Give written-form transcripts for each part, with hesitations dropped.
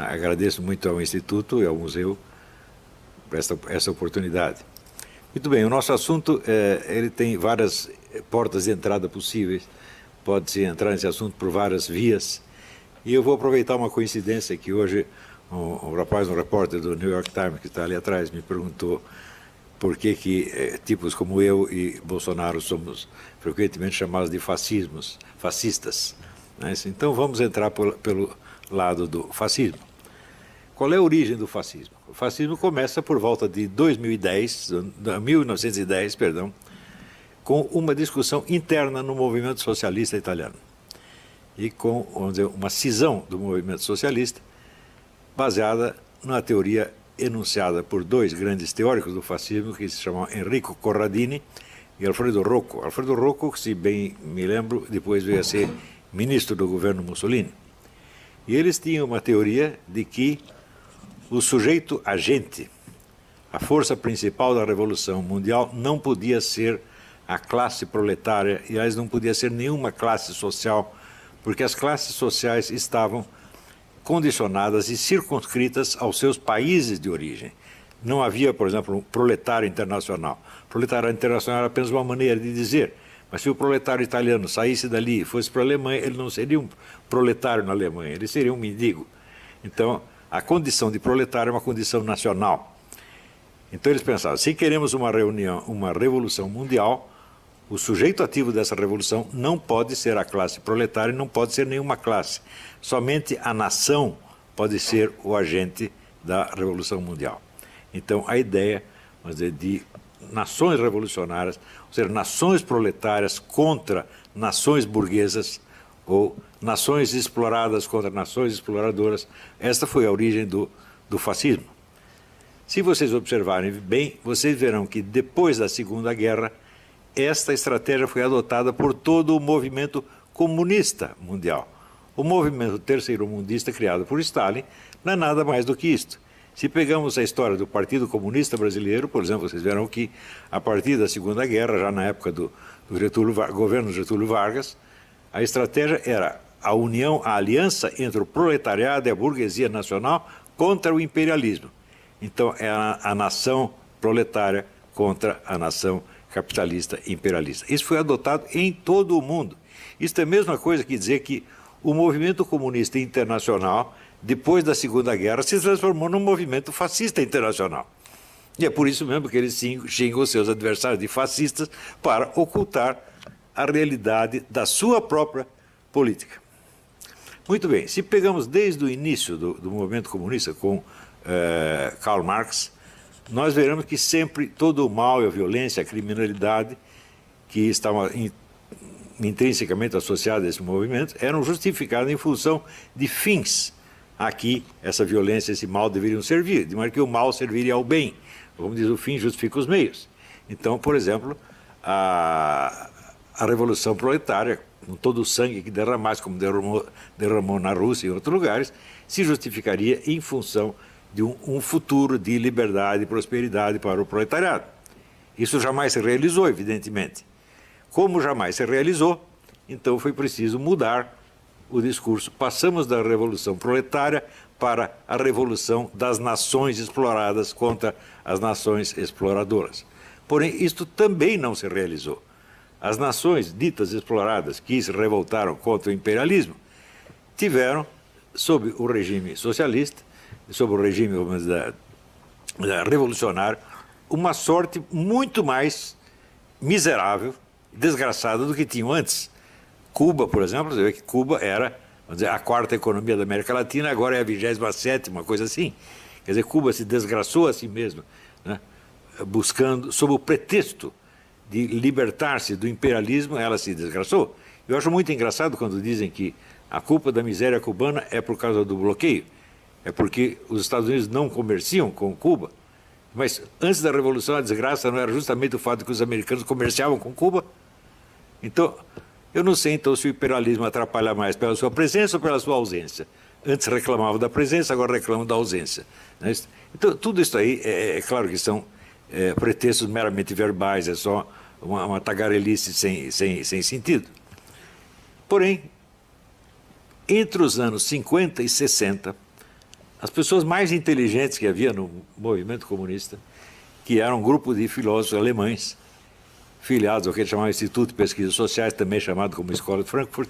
Agradeço muito ao Instituto e ao Museu por essa oportunidade. Muito bem, o nosso assunto ele tem várias portas de entrada possíveis. Pode-se entrar nesse assunto por várias vias. E eu vou aproveitar uma coincidência que hoje um repórter do New York Times, que está ali atrás, me perguntou por que tipos como eu e Bolsonaro somos frequentemente chamados de fascistas. Né? Então vamos entrar pelo lado do fascismo. Qual é a origem do fascismo? O fascismo começa por volta de 1910, com uma discussão interna no movimento socialista italiano e com, vamos dizer, uma cisão do movimento socialista baseada na teoria enunciada por dois grandes teóricos do fascismo que se chamam Enrico Corradini e Alfredo Rocco. Alfredo Rocco, se bem me lembro, depois veio a ser ministro do governo Mussolini. E eles tinham uma teoria de que o sujeito agente, a força principal da Revolução Mundial, não podia ser a classe proletária, e aliás não podia ser nenhuma classe social, porque as classes sociais estavam condicionadas e circunscritas aos seus países de origem. Não havia, por exemplo, um proletário internacional. Proletário internacional era apenas uma maneira de dizer, mas se o proletário italiano saísse dali e fosse para a Alemanha, ele não seria um proletário na Alemanha, ele seria um mendigo. Então, a condição de proletário é uma condição nacional. Então eles pensavam, se queremos uma revolução mundial, o sujeito ativo dessa revolução não pode ser a classe proletária, não pode ser nenhuma classe. Somente a nação pode ser o agente da revolução mundial. Então a ideia, vamos dizer, de nações revolucionárias, ou seja, nações proletárias contra nações burguesas, ou nações exploradas contra nações exploradoras, esta foi a origem do fascismo. Se vocês observarem bem, vocês verão que depois da Segunda Guerra, esta estratégia foi adotada por todo o movimento comunista mundial. O movimento terceiro-mundista criado por Stalin não é nada mais do que isto. Se pegamos a história do Partido Comunista Brasileiro, por exemplo, vocês verão que a partir da Segunda Guerra, já na época do governo Getúlio Vargas, a estratégia era a união, a aliança entre o proletariado e a burguesia nacional contra o imperialismo. Então, é a nação proletária contra a nação capitalista imperialista. Isso foi adotado em todo o mundo. Isso é a mesma coisa que dizer que o movimento comunista internacional, depois da Segunda Guerra, se transformou num movimento fascista internacional. E é por isso mesmo que eles xingam os seus adversários de fascistas para ocultar a realidade da sua própria política. Muito bem, se pegamos desde o início do movimento comunista com Karl Marx, nós veremos que sempre todo o mal, a violência, a criminalidade que estavam intrinsecamente associados a esse movimento eram justificados em função de fins a que essa violência, esse mal deveriam servir, de maneira que o mal serviria ao bem. Como diz o fim, justifica os meios. Então, por exemplo, a Revolução Proletária, com todo o sangue que derramasse, como derramou na Rússia e em outros lugares, se justificaria em função de um futuro de liberdade e prosperidade para o proletariado. Isso jamais se realizou, evidentemente. Como jamais se realizou, então foi preciso mudar o discurso. Passamos da revolução proletária para a revolução das nações exploradas contra as nações exploradoras. Porém, isto também não se realizou. As nações ditas exploradas que se revoltaram contra o imperialismo tiveram, sob o regime socialista, sob o regime revolucionário, uma sorte muito mais miserável, desgraçada do que tinham antes. Cuba, por exemplo, você vê que Cuba era, vamos dizer, a quarta economia da América Latina, agora é a 27ª, uma coisa assim. Quer dizer, Cuba se desgraçou a si mesma, né, buscando, sob o pretexto de libertar-se do imperialismo, ela se desgraçou. Eu acho muito engraçado quando dizem que a culpa da miséria cubana é por causa do bloqueio. É porque os Estados Unidos não comerciam com Cuba. Mas antes da Revolução, a desgraça não era justamente o fato de que os americanos comerciavam com Cuba? Então, eu não sei então se o imperialismo atrapalha mais pela sua presença ou pela sua ausência. Antes reclamavam da presença, agora reclamam da ausência. Então, tudo isso aí, é claro que são pretextos meramente verbais, é só uma tagarelice sem sentido. Porém, entre os anos 50 e 60, as pessoas mais inteligentes que havia no movimento comunista, que era um grupo de filósofos alemães, filiados ao que eles chamavam Instituto de Pesquisas Sociais, também chamado como Escola de Frankfurt,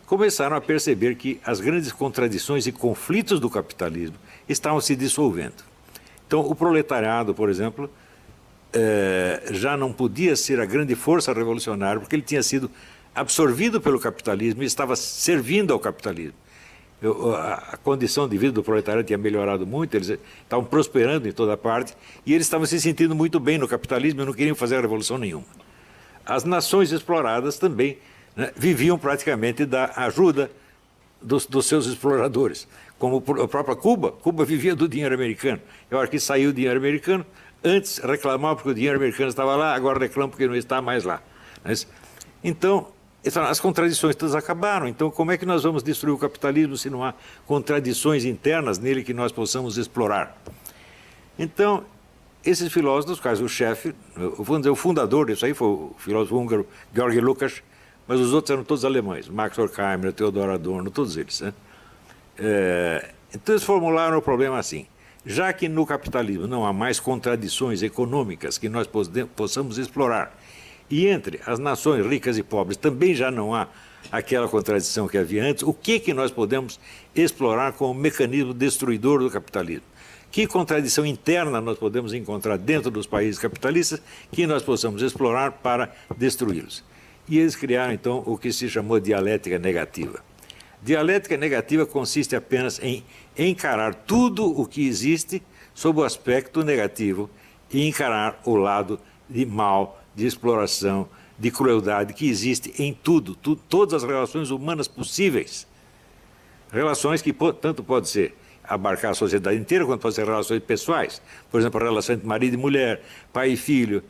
começaram a perceber que as grandes contradições e conflitos do capitalismo estavam se dissolvendo. Então, o proletariado, por exemplo, já não podia ser a grande força revolucionária, porque ele tinha sido absorvido pelo capitalismo e estava servindo ao capitalismo. A condição de vida do proletariado tinha melhorado muito, eles estavam prosperando em toda parte, e eles estavam se sentindo muito bem no capitalismo e não queriam fazer revolução nenhuma. As nações exploradas também, né, viviam praticamente da ajuda dos seus exploradores, como a própria Cuba. Cuba vivia do dinheiro americano. Eu acho que saiu o dinheiro americano, antes reclamava porque o dinheiro americano estava lá, agora reclama porque não está mais lá. Então, as contradições todas acabaram. Então, como é que nós vamos destruir o capitalismo se não há contradições internas nele que nós possamos explorar? Então, esses filósofos, quais o chefe, vamos dizer, o fundador disso aí foi o filósofo húngaro Georgi Lukács, mas os outros eram todos alemães, Max Horkheimer, Theodor Adorno, todos eles. Né? Então, eles formularam o problema assim: já que no capitalismo não há mais contradições econômicas que nós possamos explorar, e entre as nações ricas e pobres também já não há aquela contradição que havia antes, o que nós podemos explorar como mecanismo destruidor do capitalismo? Que contradição interna nós podemos encontrar dentro dos países capitalistas que nós possamos explorar para destruí-los? E eles criaram, então, o que se chamou dialética negativa. Dialética negativa consiste apenas em encarar tudo o que existe sob o aspecto negativo e encarar o lado de mal, de exploração, de crueldade que existe em tudo, todas as relações humanas possíveis. Relações que tanto pode ser abarcar a sociedade inteira, quanto pode ser relações pessoais. Por exemplo, a relação entre marido e mulher, pai e filho,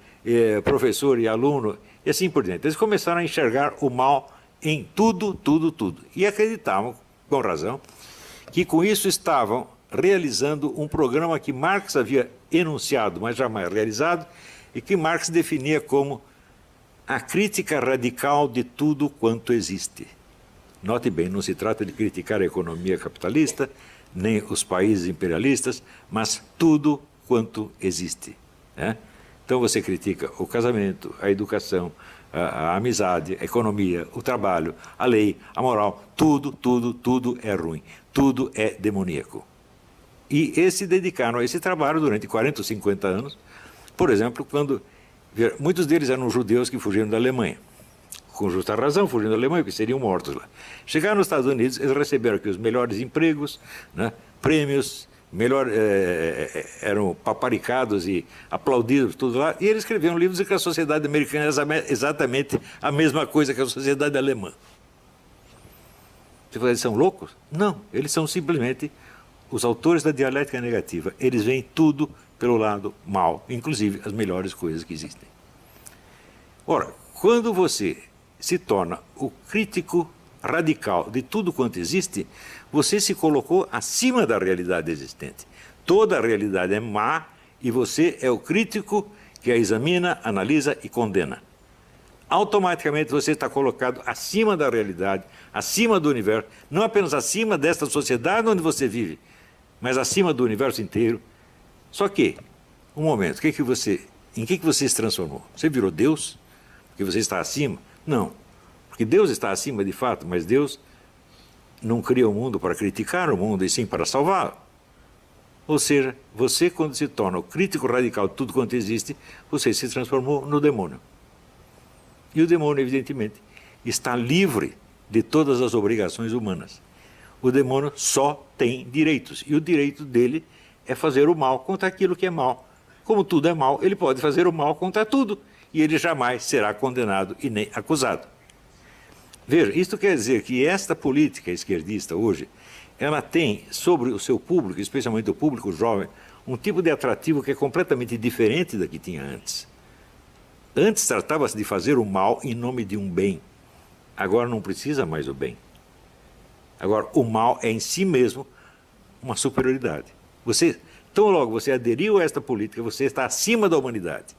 professor e aluno, e assim por diante. Eles começaram a enxergar o mal em tudo, tudo, tudo. E acreditavam, com razão, que com isso estavam realizando um programa que Marx havia enunciado, mas jamais realizado, e que Marx definia como a crítica radical de tudo quanto existe. Note bem, não se trata de criticar a economia capitalista, nem os países imperialistas, mas tudo quanto existe. Né? Então você critica o casamento, a educação, a amizade, a economia, o trabalho, a lei, a moral, tudo, tudo, tudo é ruim, tudo é demoníaco. E eles se dedicaram a esse trabalho durante 40 ou 50 anos, por exemplo, quando muitos deles eram judeus que fugiram da Alemanha, com justa razão, fugindo da Alemanha, porque seriam mortos lá. Chegaram nos Estados Unidos, eles receberam aqui os melhores empregos, né, prêmios, eram paparicados e aplaudidos, tudo lá, e eles escreveram livros de que a sociedade americana é exatamente a mesma coisa que a sociedade alemã. Você fala, eles são loucos? Não, eles são simplesmente os autores da dialética negativa. Eles veem tudo pelo lado mal, inclusive as melhores coisas que existem. Ora, quando você se torna o crítico radical de tudo quanto existe, você se colocou acima da realidade existente. Toda a realidade é má e você é o crítico que a examina, analisa e condena. Automaticamente você está colocado acima da realidade, acima do universo, não apenas acima desta sociedade onde você vive, mas acima do universo inteiro. Só que, um momento, em que você se transformou? Você virou Deus? Porque você está acima? Não. Porque Deus está acima de fato, mas Deus não cria o mundo para criticar o mundo, e sim para salvá-lo. Ou seja, você, quando se torna o crítico radical de tudo quanto existe, você se transformou no demônio. E o demônio, evidentemente, está livre de todas as obrigações humanas. O demônio só tem direitos, e o direito dele é fazer o mal contra aquilo que é mal. Como tudo é mal, ele pode fazer o mal contra tudo, e ele jamais será condenado e nem acusado. Veja, isto quer dizer que esta política esquerdista hoje, ela tem sobre o seu público, especialmente o público jovem, um tipo de atrativo que é completamente diferente da que tinha antes. Antes tratava-se de fazer o mal em nome de um bem. Agora não precisa mais do bem. Agora, o mal é em si mesmo uma superioridade. Tão logo você aderiu a esta política, você está acima da humanidade.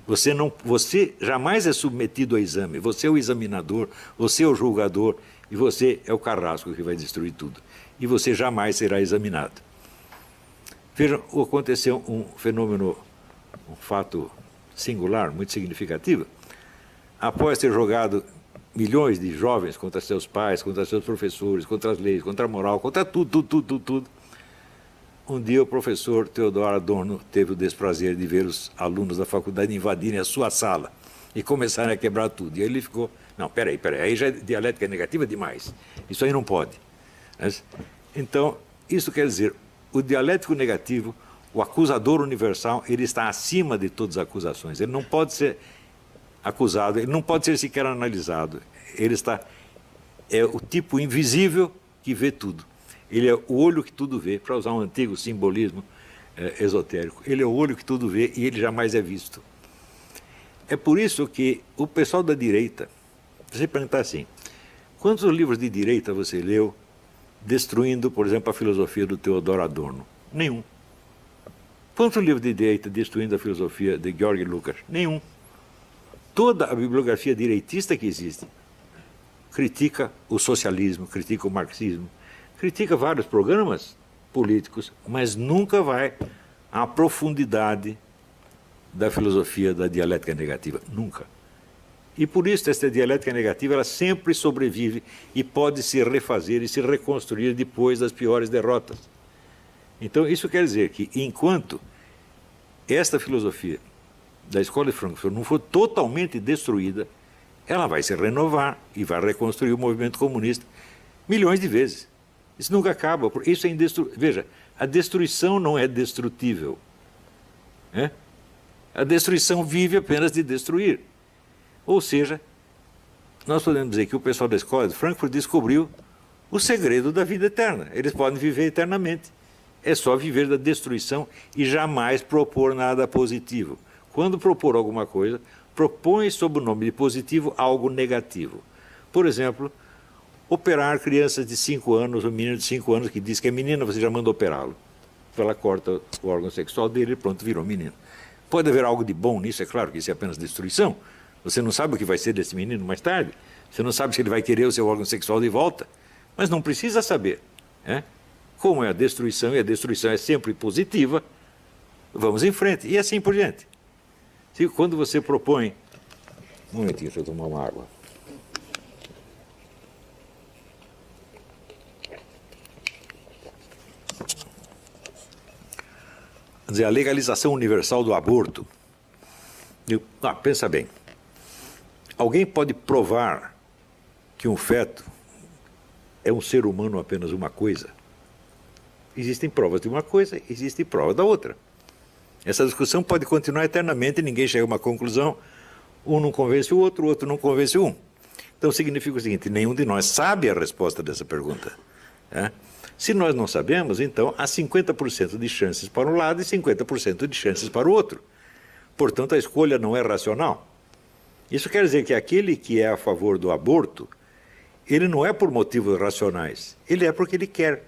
Você jamais é submetido a exame, você é o examinador, você é o julgador e você é o carrasco que vai destruir tudo. e você jamais será examinado. Vejam, aconteceu um fenômeno, um fato singular, muito significativo. Após ter jogado milhões de jovens contra seus pais, contra seus professores, contra as leis, contra a moral, contra tudo, um dia o professor Theodor Adorno teve o desprazer de ver os alunos da faculdade invadirem a sua sala e começarem a quebrar tudo. E aí ele ficou, não, peraí, aí já é dialética negativa demais, isso aí não pode. Então, isso quer dizer, o dialético negativo, o acusador universal, ele está acima de todas as acusações, ele não pode ser acusado, ele não pode ser sequer analisado, ele é o tipo invisível que vê tudo. Ele é o olho que tudo vê, para usar um antigo simbolismo esotérico. Ele é o olho que tudo vê e ele jamais é visto. É por isso que o pessoal da direita, você perguntar assim, quantos livros de direita você leu destruindo, por exemplo, a filosofia do Theodor Adorno? Nenhum. Quantos livros de direita destruindo a filosofia de Georg Lukács? Nenhum. Toda a bibliografia direitista que existe critica o socialismo, critica o marxismo, critica vários programas políticos, mas nunca vai à profundidade da filosofia da dialética negativa. Nunca. E por isso essa dialética negativa ela sempre sobrevive e pode se refazer e se reconstruir depois das piores derrotas. Então isso quer dizer que enquanto esta filosofia da Escola de Frankfurt não for totalmente destruída, ela vai se renovar e vai reconstruir o movimento comunista milhões de vezes. Isso nunca acaba, isso é indestrutível. Veja, a destruição não é destrutível. A destruição vive apenas de destruir. Ou seja, nós podemos dizer que o pessoal da Escola de Frankfurt descobriu o segredo da vida eterna. Eles podem viver eternamente. É só viver da destruição e jamais propor nada positivo. Quando propor alguma coisa, propõe sob o nome de positivo algo negativo. Por exemplo, operar crianças de 5 anos, um menino de 5 anos que diz que é menina, você já manda operá-lo. Ela corta o órgão sexual dele e pronto, virou menino. Pode haver algo de bom nisso, é claro que isso é apenas destruição. Você não sabe o que vai ser desse menino mais tarde. Você não sabe se ele vai querer o seu órgão sexual de volta. Mas não precisa saber. Como é a destruição, e a destruição é sempre positiva, vamos em frente. E assim por diante. Quando você propõe... Um momentinho, deixa eu tomar uma água. Quer dizer, a legalização universal do aborto. Pensa bem. Alguém pode provar que um feto é um ser humano apenas uma coisa? Existem provas de uma coisa, existem provas da outra. Essa discussão pode continuar eternamente, ninguém chega a uma conclusão, um não convence o outro não convence um. Então significa o seguinte, nenhum de nós sabe a resposta dessa pergunta. Se nós não sabemos, então há 50% de chances para um lado e 50% de chances para o outro. Portanto, a escolha não é racional. Isso quer dizer que aquele que é a favor do aborto, ele não é por motivos racionais, ele é porque ele quer.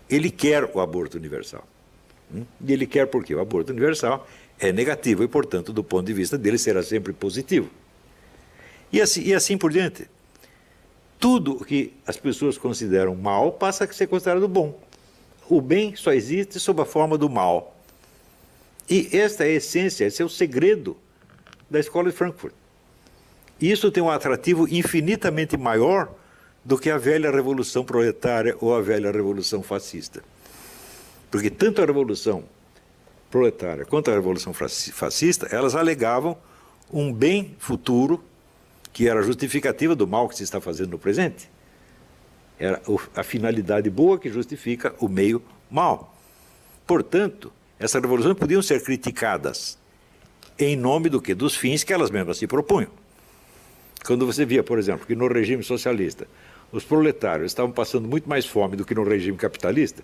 Ele quer o aborto universal. E ele quer porque o aborto universal é negativo e, portanto, do ponto de vista dele, será sempre positivo. E assim por diante. Tudo que as pessoas consideram mal passa a ser considerado bom. O bem só existe sob a forma do mal. E esta é a essência, esse é o segredo da Escola de Frankfurt. E isso tem um atrativo infinitamente maior do que a velha revolução proletária ou a velha revolução fascista. Porque tanto a revolução proletária quanto a revolução fascista, elas alegavam um bem futuro que era justificativa do mal que se está fazendo no presente. Era a finalidade boa que justifica o meio mal. Portanto, essas revoluções podiam ser criticadas em nome do quê? Dos fins que elas mesmas se propunham. Quando você via, por exemplo, que no regime socialista os proletários estavam passando muito mais fome do que no regime capitalista,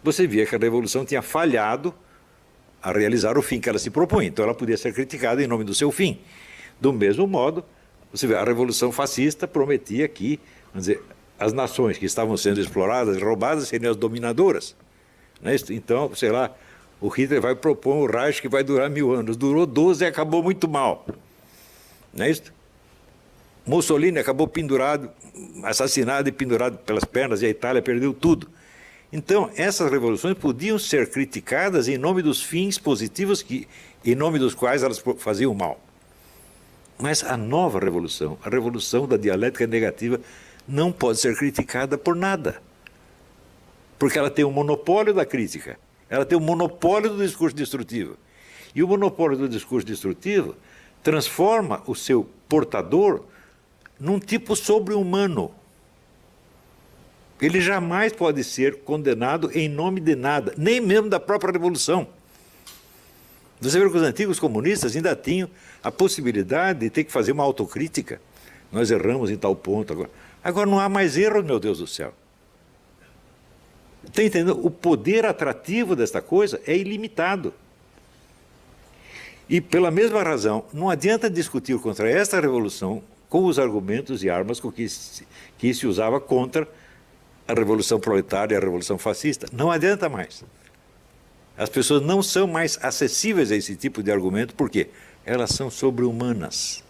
você via que a revolução tinha falhado a realizar o fim que ela se propunha. Então ela podia ser criticada em nome do seu fim. Do mesmo modo, você vê, a revolução fascista prometia que, vamos dizer, as nações que estavam sendo exploradas e roubadas seriam as dominadoras. Não é isso? Então, sei lá, o Hitler vai propor um Reich que vai durar 1000 anos. Durou 12 e acabou muito mal. Não é isso? Mussolini acabou pendurado, assassinado e pendurado pelas pernas, e a Itália perdeu tudo. Então, essas revoluções podiam ser criticadas em nome dos fins positivos em nome dos quais elas faziam mal. Mas a nova revolução, a revolução da dialética negativa, não pode ser criticada por nada. Porque ela tem o monopólio da crítica, ela tem o monopólio do discurso destrutivo. E o monopólio do discurso destrutivo transforma o seu portador num tipo sobre-humano. Ele jamais pode ser condenado em nome de nada, nem mesmo da própria revolução. Você vê que os antigos comunistas ainda tinham a possibilidade de ter que fazer uma autocrítica. Nós erramos em tal ponto agora. Agora não há mais erro, meu Deus do céu. Está entendendo? O poder atrativo desta coisa é ilimitado. E pela mesma razão, não adianta discutir contra esta revolução com os argumentos e armas com que se usava contra a Revolução Proletária e a Revolução Fascista. Não adianta mais. As pessoas não são mais acessíveis a esse tipo de argumento, por quê? Elas são sobre-humanas.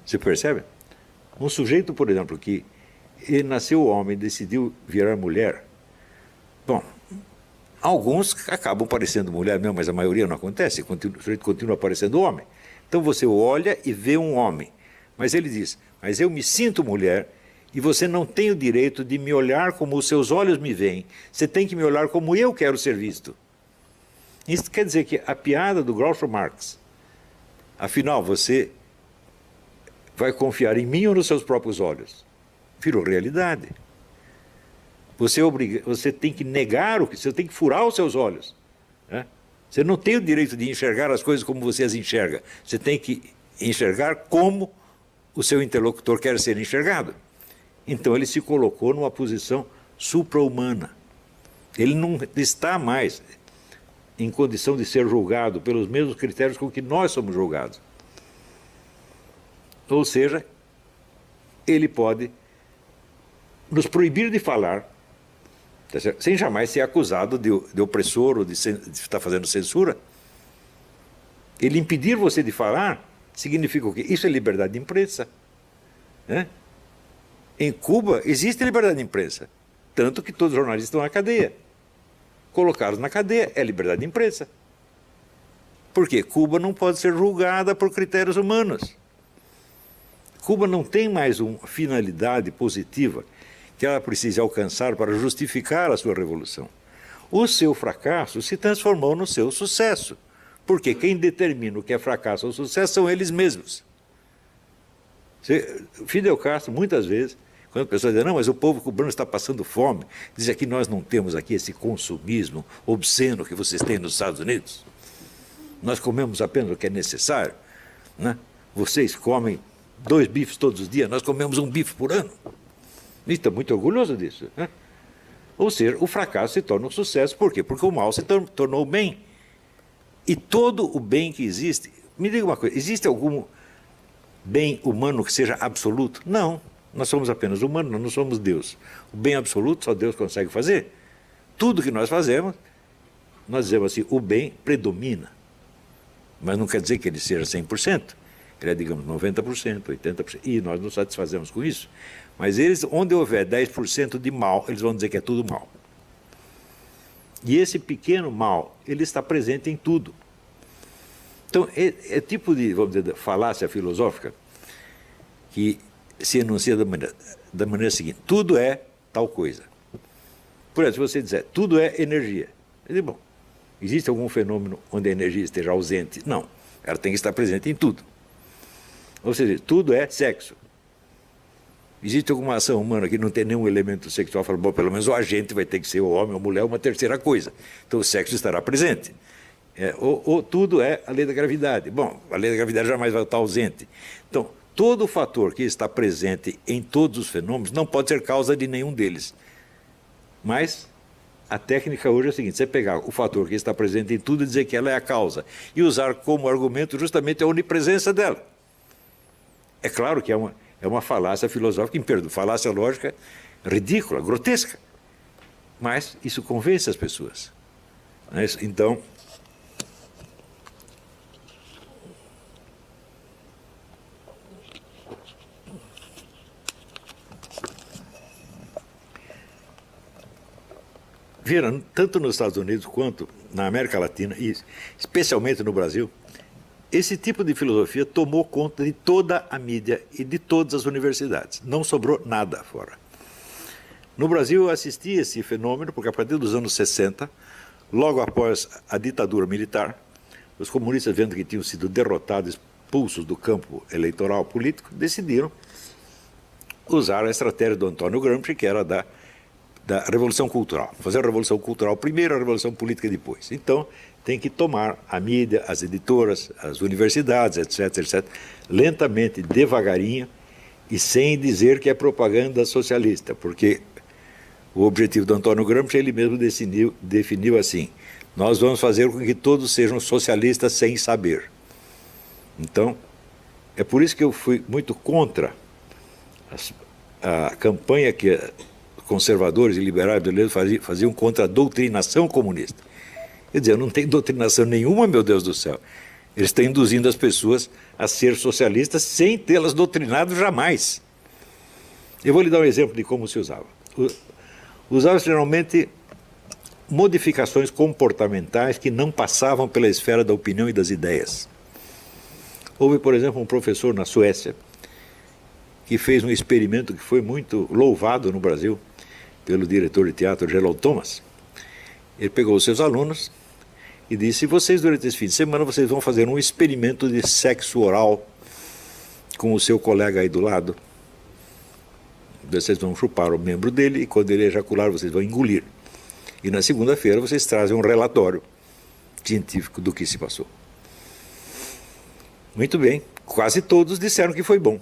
Você percebe? Um sujeito, por exemplo, que ele nasceu homem e decidiu virar mulher, bom, alguns acabam parecendo mulher mesmo, mas a maioria não acontece, o sujeito continua parecendo homem. Então você olha e vê um homem, mas ele diz, mas eu me sinto mulher, e você não tem o direito de me olhar como os seus olhos me veem. Você tem que me olhar como eu quero ser visto. Isso quer dizer que a piada do Groucho Marx, afinal, você vai confiar em mim ou nos seus próprios olhos? Virou realidade. Você tem que negar você tem que furar os seus olhos. Né? Você não tem o direito de enxergar as coisas como você as enxerga. Você tem que enxergar como o seu interlocutor quer ser enxergado. Então ele se colocou numa posição supra-humana. Ele não está mais em condição de ser julgado pelos mesmos critérios com que nós somos julgados. Ou seja, ele pode nos proibir de falar, tá certo? Sem jamais ser acusado de opressor ou de estar fazendo censura. Ele impedir você de falar significa o quê? Isso é liberdade de imprensa. Né? Em Cuba existe liberdade de imprensa, tanto que todos os jornalistas estão na cadeia. Colocados na cadeia é liberdade de imprensa. Por quê? Cuba não pode ser julgada por critérios humanos. Cuba não tem mais uma finalidade positiva que ela precise alcançar para justificar a sua revolução. O seu fracasso se transformou no seu sucesso, porque quem determina o que é fracasso ou sucesso são eles mesmos. Fidel Castro, muitas vezes, quando a pessoa diz, não, mas o povo cubano está passando fome, diz que nós não temos aqui esse consumismo obsceno que vocês têm nos Estados Unidos. Nós comemos apenas o que é necessário. Né? Vocês comem 2 bifes todos os dias, nós comemos 1 bife por ano. E está muito orgulhoso disso. Né? Ou seja, o fracasso se torna um sucesso. Por quê? Porque o mal se tornou o bem. E todo o bem que existe... Me diga uma coisa, existe algum bem humano que seja absoluto? Não. Nós somos apenas humanos, nós não somos Deus. O bem absoluto só Deus consegue fazer. Tudo que nós fazemos, nós dizemos assim, o bem predomina. Mas não quer dizer que ele seja 100%. Ele é, digamos, 90%, 80%. E nós nos satisfazemos com isso. Mas eles, onde houver 10% de mal, eles vão dizer que é tudo mal. E esse pequeno mal, ele está presente em tudo. Então, é tipo de, vamos dizer, falácia filosófica que se enuncia da maneira seguinte, tudo é tal coisa. Por exemplo, se você disser, tudo é energia. Eu digo, bom, existe algum fenômeno onde a energia esteja ausente? Não, ela tem que estar presente em tudo. Ou seja, tudo é sexo. Existe alguma ação humana que não tem nenhum elemento sexual, fala, bom, pelo menos o agente vai ter que ser o homem ou a mulher, uma terceira coisa. Então o sexo estará presente. Ou tudo é a lei da gravidade. Bom, a lei da gravidade jamais vai estar ausente. Então, todo fator que está presente em todos os fenômenos não pode ser causa de nenhum deles. Mas a técnica hoje é a seguinte, você pegar o fator que está presente em tudo e dizer que ela é a causa, e usar como argumento justamente a onipresença dela. É claro que é uma falácia filosófica, falácia lógica ridícula, grotesca. Mas isso convence as pessoas. Então, Viram, tanto nos Estados Unidos quanto na América Latina, e especialmente no Brasil, esse tipo de filosofia tomou conta de toda a mídia e de todas as universidades. Não sobrou nada fora. No Brasil eu assisti a esse fenômeno porque a partir dos anos 60, logo após a ditadura militar, os comunistas, vendo que tinham sido derrotados, expulsos do campo eleitoral político, decidiram usar a estratégia do Antônio Gramsci, que era da Revolução Cultural. Fazer a Revolução Cultural primeiro, a Revolução Política depois. Então, tem que tomar a mídia, as editoras, as universidades, etc., etc., lentamente, devagarinho, e sem dizer que é propaganda socialista, porque o objetivo do Antônio Gramsci, ele mesmo definiu assim: nós vamos fazer com que todos sejam socialistas sem saber. Então, é por isso que eu fui muito contra a campanha que conservadores e liberais brasileiros faziam contra a doutrinação comunista. Quer dizer, não tem doutrinação nenhuma, meu Deus do céu. Eles estão induzindo as pessoas a ser socialistas sem tê-las doutrinado jamais. Eu vou lhe dar um exemplo de como se usava. Usava geralmente modificações comportamentais que não passavam pela esfera da opinião e das ideias. Houve, por exemplo, um professor na Suécia que fez um experimento que foi muito louvado no Brasil pelo diretor de teatro Gerald Thomas. Ele pegou os seus alunos e disse: vocês durante esse fim de semana vocês vão fazer um experimento de sexo oral com o seu colega aí do lado. Vocês vão chupar o membro dele e quando ele ejacular vocês vão engolir. E na segunda-feira vocês trazem um relatório científico do que se passou. Muito bem, quase todos disseram que foi bom.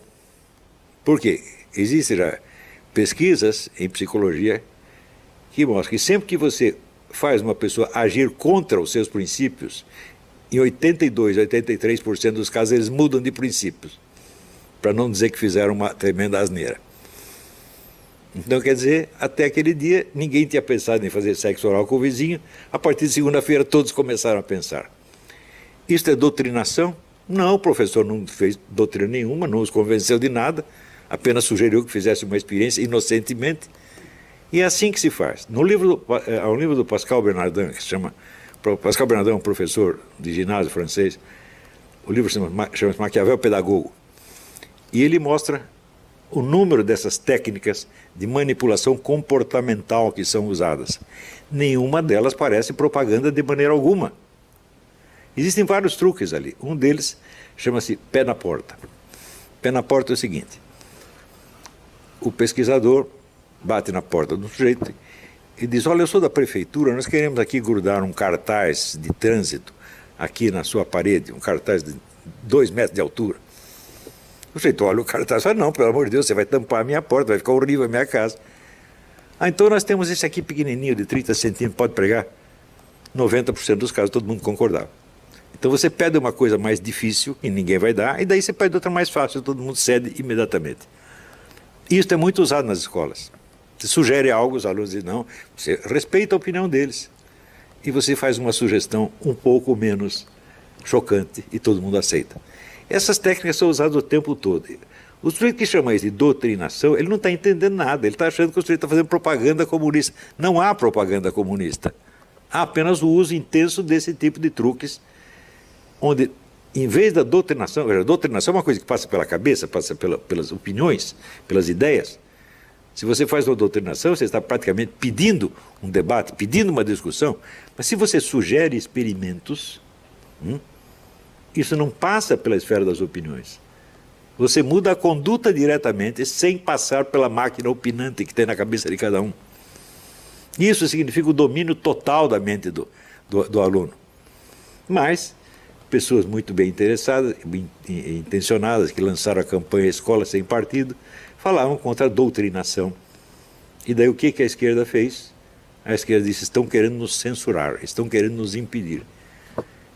Por quê? Existem já pesquisas em psicologia que mostram que sempre que você faz uma pessoa agir contra os seus princípios, em 82%, 83% dos casos eles mudam de princípios, para não dizer que fizeram uma tremenda asneira. Então, quer dizer, até aquele dia ninguém tinha pensado em fazer sexo oral com o vizinho, a partir de segunda-feira todos começaram a pensar. Isto é doutrinação? Não, o professor não fez doutrina nenhuma, não os convenceu de nada, apenas sugeriu que fizesse uma experiência inocentemente. E é assim que se faz. Há um livro do Pascal Bernardin, que se chama... Pascal Bernardin é um professor de ginásio francês. O livro chama-se Maquiavel Pedagogo. E ele mostra o número dessas técnicas de manipulação comportamental que são usadas. Nenhuma delas parece propaganda de maneira alguma. Existem vários truques ali. Um deles chama-se pé na porta. Pé na porta é o seguinte: o pesquisador bate na porta do sujeito e diz: olha, eu sou da prefeitura, nós queremos aqui grudar um cartaz de trânsito aqui na sua parede, um cartaz de 2 metros de altura. O sujeito olha o cartaz e fala: não, pelo amor de Deus, você vai tampar a minha porta, vai ficar horrível a minha casa. Ah, então nós temos esse aqui pequenininho, de 30 centímetros, pode pregar? 90% dos casos todo mundo concordava. Então você pede uma coisa mais difícil, que ninguém vai dar, e daí você pede outra mais fácil, todo mundo cede imediatamente. Isso é muito usado nas escolas. Você sugere algo, os alunos dizem não, você respeita a opinião deles. E você faz uma sugestão um pouco menos chocante e todo mundo aceita. Essas técnicas são usadas o tempo todo. O sujeito que chama isso de doutrinação, ele não está entendendo nada, ele está achando que o sujeito está fazendo propaganda comunista. Não há propaganda comunista. Há apenas o uso intenso desse tipo de truques, onde, em vez da doutrinação, a doutrinação é uma coisa que passa pela cabeça, passa pelas opiniões, pelas ideias. Se você faz uma doutrinação, você está praticamente pedindo um debate, pedindo uma discussão, mas se você sugere experimentos, isso não passa pela esfera das opiniões. Você muda a conduta diretamente, sem passar pela máquina opinante que tem na cabeça de cada um. Isso significa o domínio total da mente do aluno. Mas pessoas muito bem interessadas, intencionadas, que lançaram a campanha Escola Sem Partido, falavam contra a doutrinação. E daí o que a esquerda fez? A esquerda disse: estão querendo nos censurar, estão querendo nos impedir.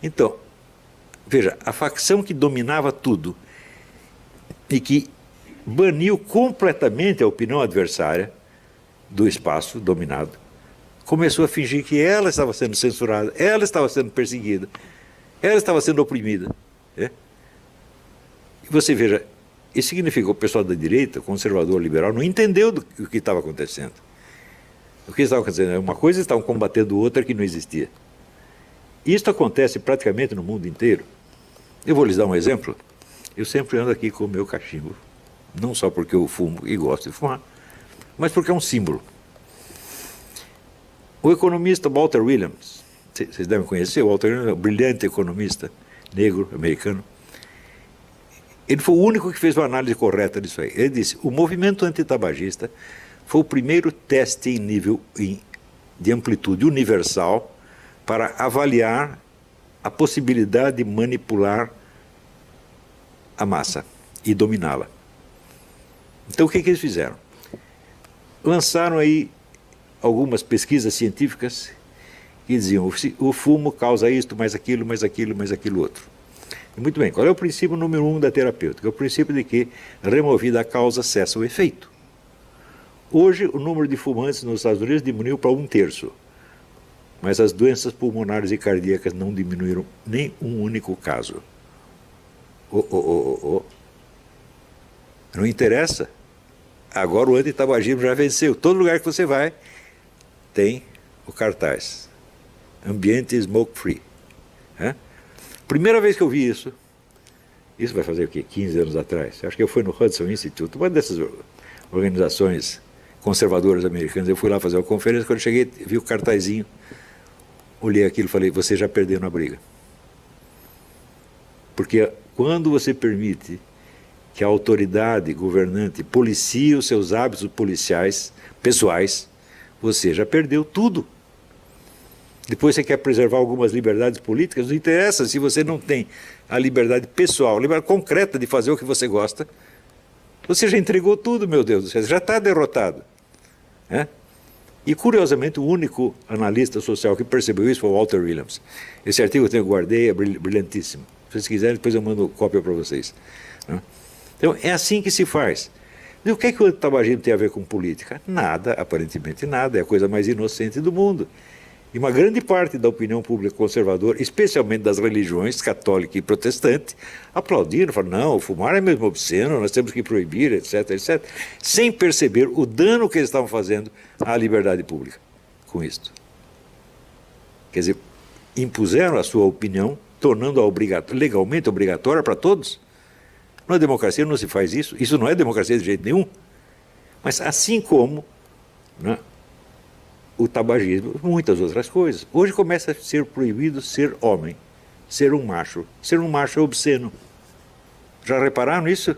Então, veja, a facção que dominava tudo e que baniu completamente a opinião adversária do espaço dominado, começou a fingir que ela estava sendo censurada, ela estava sendo perseguida, ela estava sendo oprimida. E você veja, isso significa que o pessoal da direita, conservador, liberal, não entendeu o que estava acontecendo. O que eles estavam dizendo? Uma coisa, eles estavam combatendo outra que não existia. Isso acontece praticamente no mundo inteiro. Eu vou lhes dar um exemplo. Eu sempre ando aqui com o meu cachimbo. Não só porque eu fumo e gosto de fumar, mas porque é um símbolo. O economista Walter Williams, vocês devem conhecer, o Walter Williams é um brilhante economista negro, americano. Ele foi o único que fez uma análise correta disso aí. Ele disse, o movimento antitabagista foi o primeiro teste em nível de amplitude universal para avaliar a possibilidade de manipular a massa e dominá-la. Então o que eles fizeram? Lançaram aí algumas pesquisas científicas que diziam o fumo causa isto, mais aquilo, mais aquilo, mais aquilo outro. E muito bem, qual é o princípio número 1 da terapêutica? É o princípio de que, removida a causa, cessa o efeito. Hoje, o número de fumantes nos Estados Unidos diminuiu para 1/3, mas as doenças pulmonares e cardíacas não diminuíram nem um único caso. Não interessa. Agora o antitabagismo já venceu. Todo lugar que você vai tem o cartaz. Ambiente smoke free. Primeira vez que eu vi isso vai fazer o quê? 15 anos atrás. Acho que eu fui no Hudson Institute, uma dessas organizações conservadoras americanas. Eu fui lá fazer uma conferência, quando eu cheguei, vi o cartazinho, olhei aquilo e falei, você já perdeu na briga. Porque quando você permite que a autoridade governante policie os seus hábitos policiais, pessoais, você já perdeu tudo. Depois você quer preservar algumas liberdades políticas, não interessa se você não tem a liberdade pessoal, a liberdade concreta de fazer o que você gosta, você já entregou tudo, meu Deus do céu, já está derrotado. E, curiosamente, o único analista social que percebeu isso foi o Walter Williams. Esse artigo eu guardei, é brilhantíssimo. Se vocês quiserem, depois eu mando cópia para vocês. Então, é assim que se faz. E o que é que o tabagismo tem a ver com política? Nada, aparentemente nada, é a coisa mais inocente do mundo. E uma grande parte da opinião pública conservadora, especialmente das religiões católica e protestante, aplaudiram, falaram, não, fumar é mesmo obsceno, nós temos que proibir, etc, etc, sem perceber o dano que eles estavam fazendo à liberdade pública com isto. Quer dizer, impuseram a sua opinião, tornando-a legalmente obrigatória para todos. Na democracia não se faz isso, isso não é democracia de jeito nenhum. Mas assim como o tabagismo, muitas outras coisas. Hoje começa a ser proibido ser homem, ser um macho. Ser um macho é obsceno. Já repararam nisso?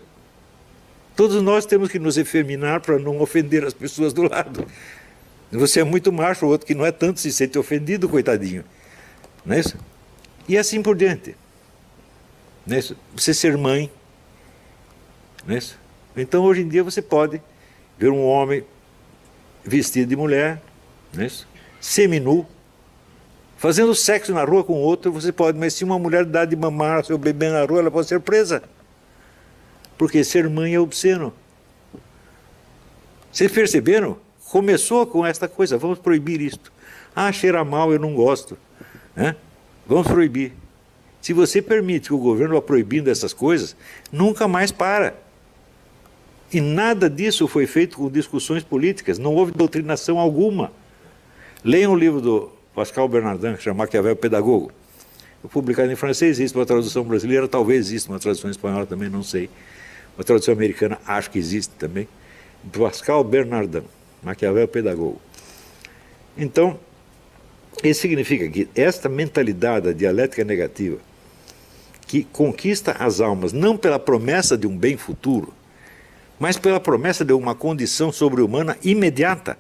Todos nós temos que nos efeminar para não ofender as pessoas do lado. Você é muito macho, o outro que não é tanto se sente ofendido, coitadinho. Não é isso? E assim por diante. Não é isso? Você ser mãe. Não é isso? Então hoje em dia você pode ver um homem vestido de mulher, não é isso? Seminu, fazendo sexo na rua com outro, você pode, mas se uma mulher dá de mamar ao seu bebê na rua, ela pode ser presa. Porque ser mãe é obsceno. Vocês perceberam? Começou com esta coisa, vamos proibir isto. Ah, cheira mal, eu não gosto. Vamos proibir. Se você permite que o governo vá proibindo essas coisas, nunca mais para. E nada disso foi feito com discussões políticas, não houve doutrinação alguma. Leiam o livro do Pascal Bernardin, que chama Maquiavel Pedagogo. Publicado em francês, existe uma tradução brasileira, talvez exista uma tradução espanhola também, não sei. Uma tradução americana, acho que existe também. Pascal Bernardin, Maquiavel Pedagogo. Então, isso significa que esta mentalidade da dialética negativa, que conquista as almas não pela promessa de um bem futuro, mas pela promessa de uma condição sobre-humana imediata.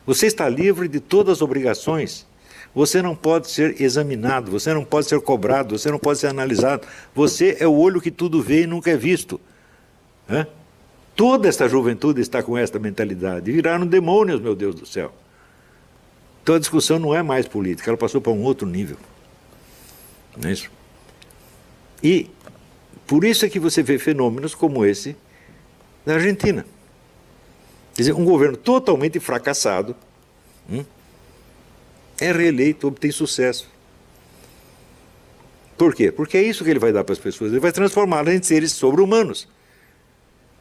Você está livre de todas as obrigações. Você não pode ser examinado, você não pode ser cobrado, você não pode ser analisado. Você é o olho que tudo vê e nunca é visto. Toda esta juventude está com esta mentalidade. Viraram demônios, meu Deus do céu. Então a discussão não é mais política, ela passou para um outro nível. Não é isso? E por isso é que você vê fenômenos como esse da Argentina. Quer dizer, um governo totalmente fracassado é reeleito, obtém sucesso. Por quê? Porque é isso que ele vai dar para as pessoas. Ele vai transformá-las em seres sobre-humanos.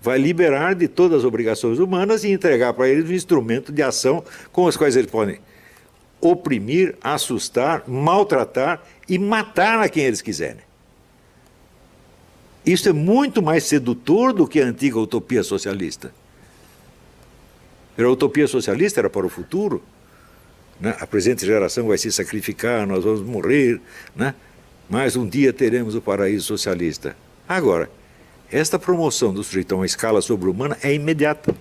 vai liberar de todas as obrigações humanas e entregar para eles um instrumento de ação com os quais eles podem oprimir, assustar, maltratar e matar a quem eles quiserem. Isso é muito mais sedutor do que a antiga utopia socialista. A utopia socialista era para o futuro, né? A presente geração vai se sacrificar, nós vamos morrer, né? Mas um dia teremos o paraíso socialista. Agora, esta promoção do sujeito a uma escala sobre-humana é imediata.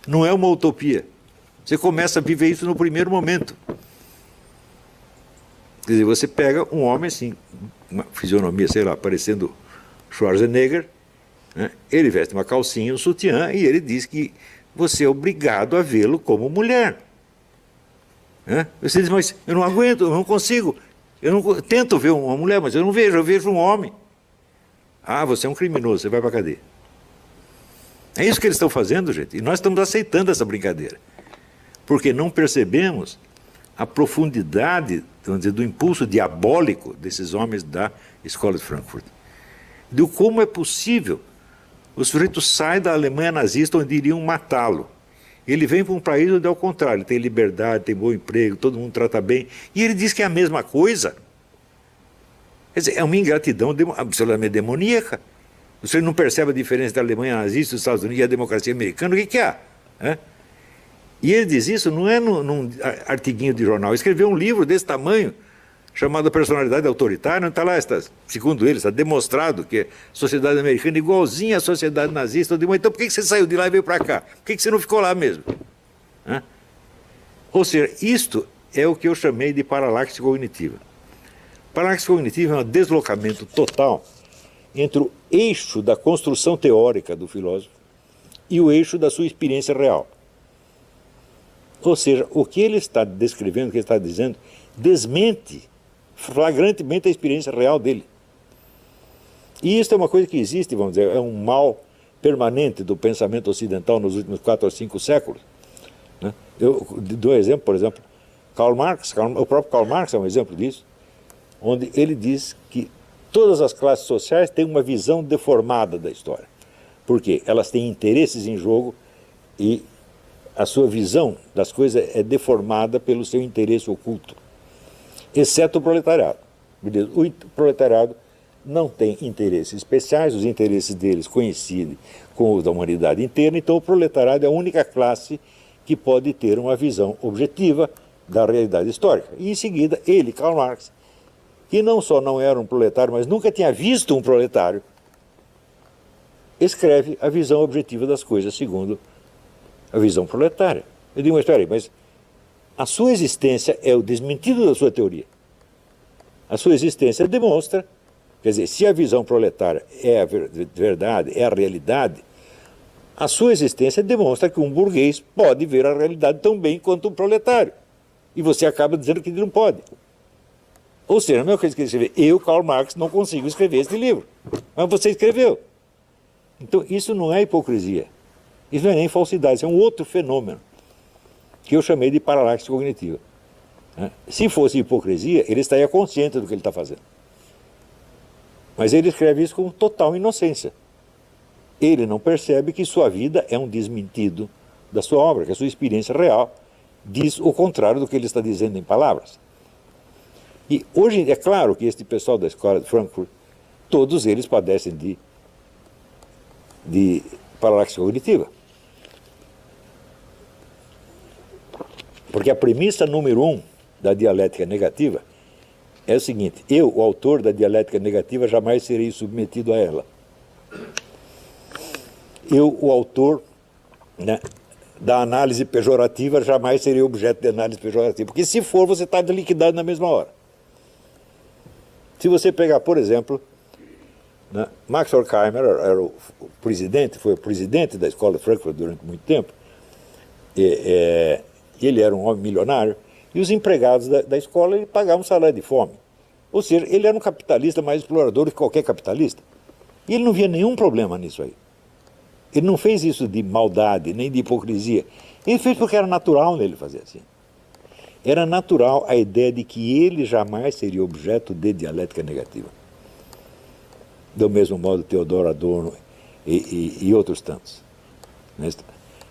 Não é uma utopia. Você começa a viver isso no primeiro momento. Quer dizer, você pega um homem assim, uma fisionomia, sei lá, parecendo Schwarzenegger, né? Ele veste uma calcinha, um sutiã, e ele diz que você é obrigado a vê-lo como mulher. Né? Você diz, mas eu não aguento, eu não consigo. Eu tento ver uma mulher, mas eu vejo um homem. Ah, você é um criminoso, você vai para a cadeia. É isso que eles estão fazendo, gente, e nós estamos aceitando essa brincadeira. Porque não percebemos a profundidade, vamos dizer, do impulso diabólico desses homens da Escola de Frankfurt. De como é possível o sujeito sai da Alemanha nazista onde iriam matá-lo. Ele vem para um país onde é o contrário, ele tem liberdade, tem bom emprego, todo mundo trata bem, e ele diz que é a mesma coisa. Quer dizer, é uma ingratidão absolutamente demoníaca. Você não percebe a diferença da Alemanha nazista, dos Estados Unidos e a democracia americana, o que há? É? E ele diz isso não é num artiguinho de jornal, ele escreveu um livro desse tamanho, chamado Personalidade Autoritária, onde está lá, segundo ele, está demonstrado que a sociedade americana é igualzinha à sociedade nazista. Então por que você saiu de lá e veio para cá? Por que você não ficou lá mesmo? Hã? Ou seja, isto é o que eu chamei de paralaxe cognitiva. Paralaxe cognitiva é um deslocamento total entre o eixo da construção teórica do filósofo e o eixo da sua experiência real. Ou seja, o que ele está descrevendo, o que ele está dizendo, desmente flagrantemente a experiência real dele. E isso é uma coisa que existe, vamos dizer, é um mal permanente do pensamento ocidental nos últimos 4 ou 5 séculos. Né? Eu dou um exemplo, por exemplo, Karl Marx, o próprio Karl Marx é um exemplo disso, onde ele diz que todas as classes sociais têm uma visão deformada da história. Por quê? Elas têm interesses em jogo e a sua visão das coisas é deformada pelo seu interesse oculto. Exceto o proletariado. O proletariado não tem interesses especiais, os interesses deles coincidem com os da humanidade inteira, então o proletariado é a única classe que pode ter uma visão objetiva da realidade histórica. E em seguida, ele, Karl Marx, que não só não era um proletário, mas nunca tinha visto um proletário, escreve a visão objetiva das coisas segundo a visão proletária. Eu digo, mas espera aí, mas a sua existência é o desmentido da sua teoria. A sua existência demonstra, quer dizer, se a visão proletária é a verdade, é a realidade, a sua existência demonstra que um burguês pode ver a realidade tão bem quanto um proletário. E você acaba dizendo que ele não pode. Ou seja, a mesma coisa que ele escrever, eu, Karl Marx, não consigo escrever este livro. Mas você escreveu. Então, isso não é hipocrisia. Isso não é nem falsidade, isso é um outro fenômeno que eu chamei de paralaxe cognitiva. Se fosse hipocrisia, ele estaria consciente do que ele está fazendo. Mas ele escreve isso com total inocência. Ele não percebe que sua vida é um desmentido da sua obra, que a sua experiência real diz o contrário do que ele está dizendo em palavras. E hoje é claro que este pessoal da Escola de Frankfurt, todos eles padecem de paralaxe cognitiva. Porque a premissa número 1 da dialética negativa é o seguinte: eu, o autor da dialética negativa, jamais serei submetido a ela. Eu, o autor, né, da análise pejorativa, jamais serei objeto de análise pejorativa. Porque se for, você está liquidado na mesma hora. Se você pegar, por exemplo, né, Max Horkheimer era o presidente, foi o presidente da Escola de Frankfurt durante muito tempo, ele era um homem milionário, e os empregados da escola ele pagavam um salário de fome. Ou seja, ele era um capitalista mais explorador que qualquer capitalista. E ele não via nenhum problema nisso aí. Ele não fez isso de maldade, nem de hipocrisia. Ele fez porque era natural nele fazer assim. Era natural a ideia de que ele jamais seria objeto de dialética negativa. Do mesmo modo, Theodor Adorno e outros tantos.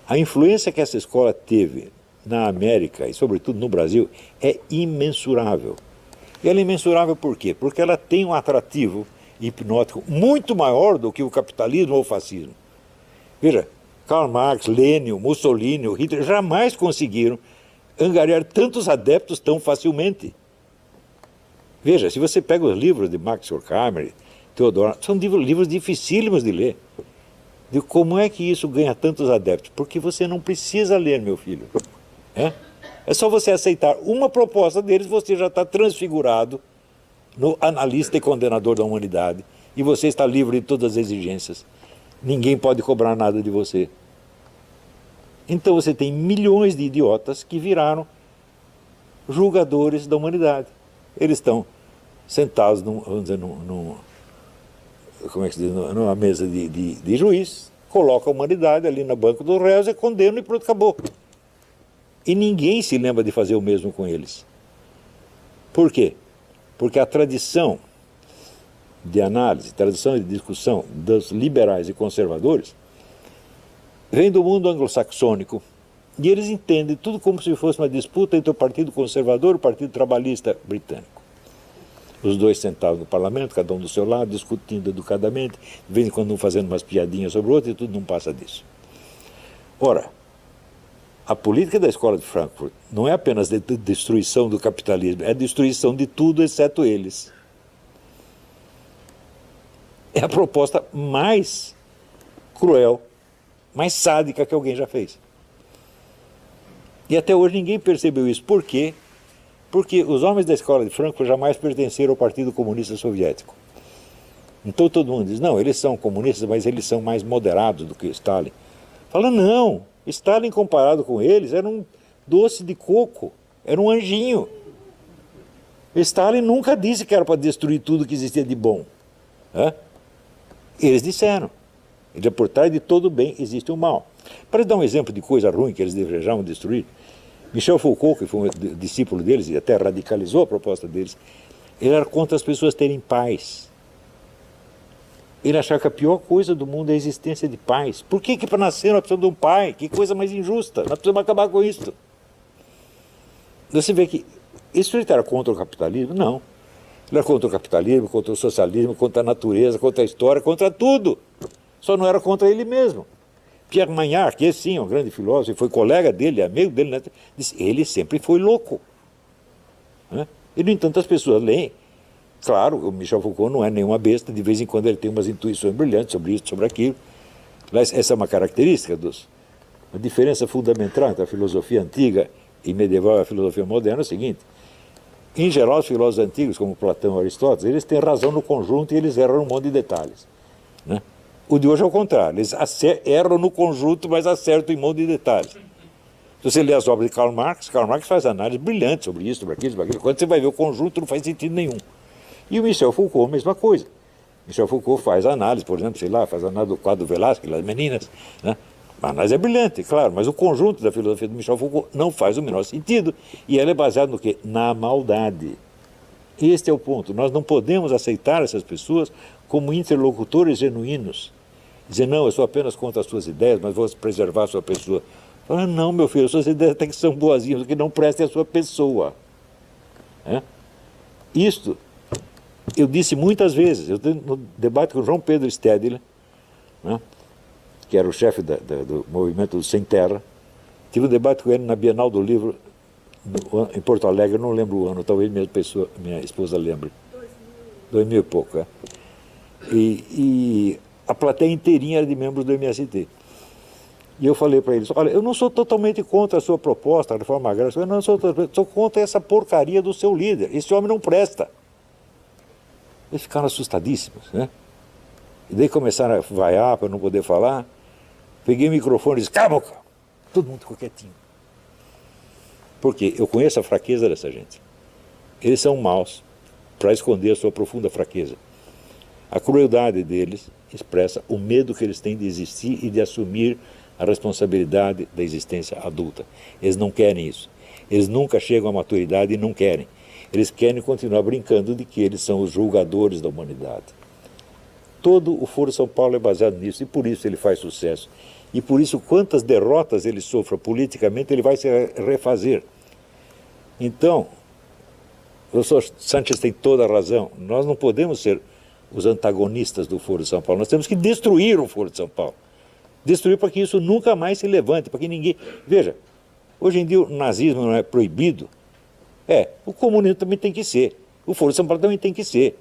A influência que essa escola teve na América e, sobretudo, no Brasil, é imensurável. E ela é imensurável por quê? Porque ela tem um atrativo hipnótico muito maior do que o capitalismo ou o fascismo. Veja, Karl Marx, Lenin, Mussolini, Hitler jamais conseguiram angariar tantos adeptos tão facilmente. Veja, se você pega os livros de Max Horkheimer, Theodor, são livros dificílimos de ler. De como é que isso ganha tantos adeptos? Porque você não precisa ler, meu filho. É só você aceitar uma proposta deles, você já está transfigurado no analista e condenador da humanidade. E você está livre de todas as exigências. Ninguém pode cobrar nada de você. Então você tem milhões de idiotas que viraram julgadores da humanidade. Eles estão sentados vamos dizer, como é que se diz, numa mesa de juiz, coloca a humanidade ali no banco dos réus e condena e pronto, acabou. E ninguém se lembra de fazer o mesmo com eles. Por quê? Porque a tradição de análise, tradição de discussão dos liberais e conservadores vem do mundo anglo-saxônico e eles entendem tudo como se fosse uma disputa entre o Partido Conservador e o Partido Trabalhista britânico. Os dois sentados no parlamento, cada um do seu lado, discutindo educadamente, de vez em quando um fazendo umas piadinhas sobre o outro, e tudo não passa disso. Ora, a política da escola de Frankfurt não é apenas de destruição do capitalismo, é a destruição de tudo exceto eles. É a proposta mais cruel, mais sádica que alguém já fez. E até hoje ninguém percebeu isso. Por quê? Porque os homens da escola de Frankfurt jamais pertenceram ao Partido Comunista Soviético. Então todo mundo diz, não, eles são comunistas, mas eles são mais moderados do que Stalin. Fala, não, Stalin comparado com eles era um doce de coco, era um anjinho. Stalin nunca disse que era para destruir tudo que existia de bom. Eles disseram. Por trás de todo bem existe o mal. Para dar um exemplo de coisa ruim que eles desejavam destruir, Michel Foucault, que foi um discípulo deles e até radicalizou a proposta deles, ele era contra as pessoas terem paz. Ele achava que a pior coisa do mundo é a existência de paz. Por que para nascer nós precisamos de um pai? Que coisa mais injusta. Nós precisamos acabar com isso. Você vê que isso ele era contra o capitalismo? Não. Ele era contra o capitalismo, contra o socialismo, contra a natureza, contra a história, contra tudo. Só não era contra ele mesmo. Pierre Magnard, que sim, é um grande filósofo, foi colega dele, amigo dele, né? Disse, ele sempre foi louco. E, no entanto, as pessoas leem. Claro, o Michel Foucault não é nenhuma besta, de vez em quando ele tem umas intuições brilhantes sobre isso, sobre aquilo. Mas essa é uma característica a diferença fundamental entre a filosofia antiga e medieval e a filosofia moderna é o seguinte. Em geral, os filósofos antigos, como Platão e Aristóteles, eles têm razão no conjunto e eles erram num monte de detalhes. O de hoje é o contrário, eles erram no conjunto, mas acertam em um monte de detalhes. Se você lê as obras de Karl Marx faz análises brilhantes sobre isso, sobre aquilo, sobre aquilo. Quando você vai ver o conjunto, não faz sentido nenhum. E o Michel Foucault, a mesma coisa. Michel Foucault faz análise, por exemplo, faz análise do quadro Velázquez, das meninas. A análise é brilhante, claro, mas o conjunto da filosofia do Michel Foucault não faz o menor sentido. E ela é baseada no quê? Na maldade. Este é o ponto. Nós não podemos aceitar essas pessoas como interlocutores genuínos. Dizer, não, eu sou apenas contra as suas ideias, mas vou preservar a sua pessoa. Fala, não, meu filho, as suas ideias até que são boazinhas, que não prestem a sua pessoa. Isto, eu disse muitas vezes, no debate com João Pedro Stedler, que era o chefe do movimento do Sem Terra, tive um debate com ele na Bienal do Livro, em Porto Alegre, não lembro o ano, talvez minha esposa lembre. 2000 e pouco, E a plateia inteirinha era de membros do MST. E eu falei para eles, olha, eu não sou totalmente contra a sua proposta, a reforma agrária, eu não sou contra essa porcaria do seu líder, esse homem não presta. Eles ficaram assustadíssimos, E daí começaram a vaiar para não poder falar. Peguei o microfone e disse, cala a boca! Todo mundo ficou quietinho. Porque eu conheço a fraqueza dessa gente. Eles são maus para esconder a sua profunda fraqueza. A crueldade deles expressa o medo que eles têm de existir e de assumir a responsabilidade da existência adulta. Eles não querem isso. Eles nunca chegam à maturidade e não querem. Eles querem continuar brincando de que eles são os julgadores da humanidade. Todo o Foro de São Paulo é baseado nisso, e por isso ele faz sucesso. E por isso, quantas derrotas ele sofra politicamente, ele vai se refazer. Então, o professor Sánchez tem toda a razão. Nós não podemos ser os antagonistas do Foro de São Paulo. Nós temos que destruir o Foro de São Paulo. Destruir para que isso nunca mais se levante, para que ninguém... Veja, hoje em dia o nazismo não é proibido. O comunismo também tem que ser. O Foro de São Paulo também tem que ser.